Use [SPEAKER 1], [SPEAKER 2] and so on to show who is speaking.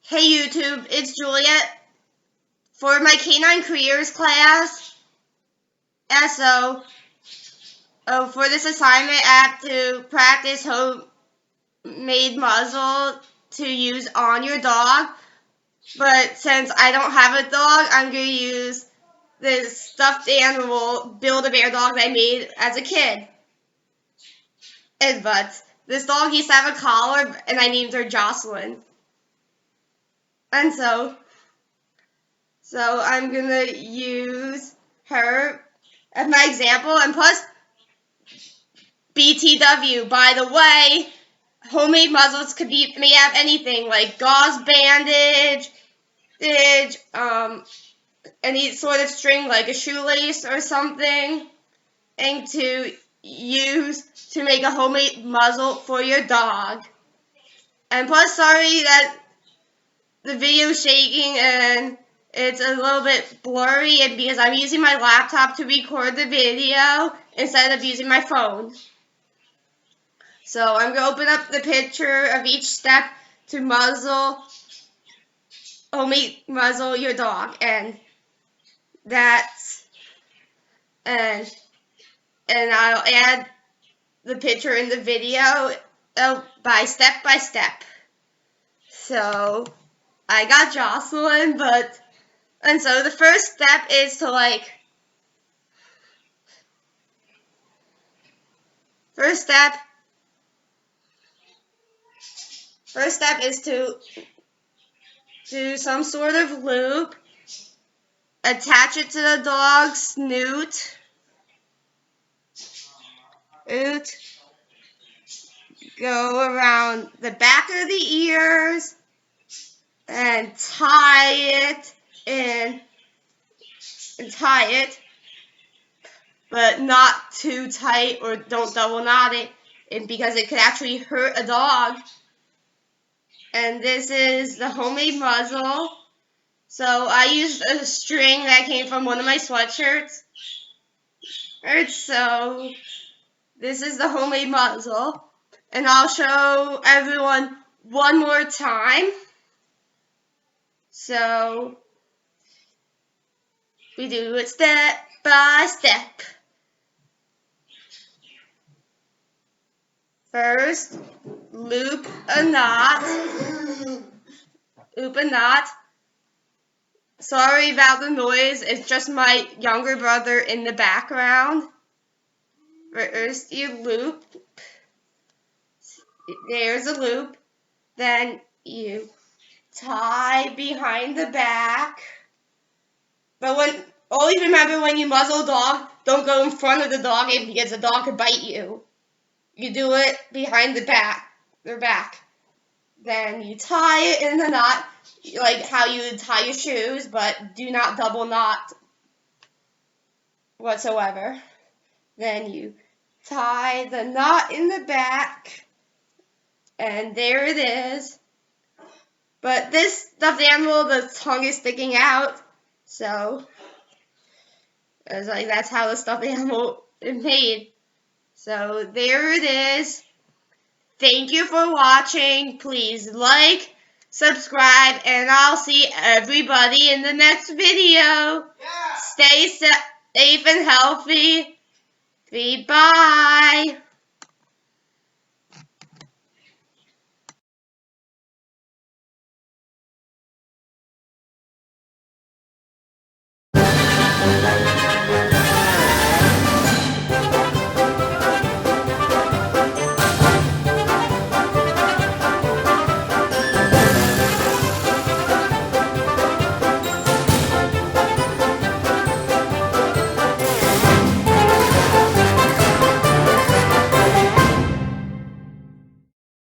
[SPEAKER 1] Hey YouTube, it's Juliet. For my Canine Careers class, for this assignment I have to practice homemade muzzle to use on your dog. But since I don't have a dog, I'm going to use this stuffed animal Build-A-Bear dog that I made as a kid. But this dog used to have a collar and I named her Jocelyn. And so I'm going to use her as my example, and plus BTW. By the way, homemade muzzles could be made out of anything, like gauze bandage, any sort of string like a shoelace or something, and to use to make a homemade muzzle for your dog. And plus, sorry that the video is shaking and it's a little bit blurry, and because I'm using my laptop to record the video instead of using my phone. So I'm going to open up the picture of each step to homemade muzzle your dog, and I'll add the picture in the video by step. So I got Jocelyn, and so the first step is to First step is to do some sort of loop, attach it to the dog's snoot, go around the back of the ears, and tie it, but not too tight, or don't double knot it, because it could actually hurt a dog. And this is the homemade muzzle. So I used a string that came from one of my sweatshirts. So this is the homemade muzzle. And I'll show everyone one more time. So we do it step by step. First, loop a knot. Sorry about the noise, it's just my younger brother in the background. First you loop, there's a loop, then you tie behind the back. But always remember, when you muzzle a dog, don't go in front of the dog because the dog could bite you. You do it behind their back. Then you tie it in the knot, like how you would tie your shoes, but do not double knot whatsoever. Then you tie the knot in the back, and there it is. But this stuffed animal, the tongue is sticking out, so it's like that's how the stuffed animal is made. So there it is. Thank you for watching. Please like, subscribe, and I'll see everybody in the next video. Yeah. Stay safe and healthy. Bye.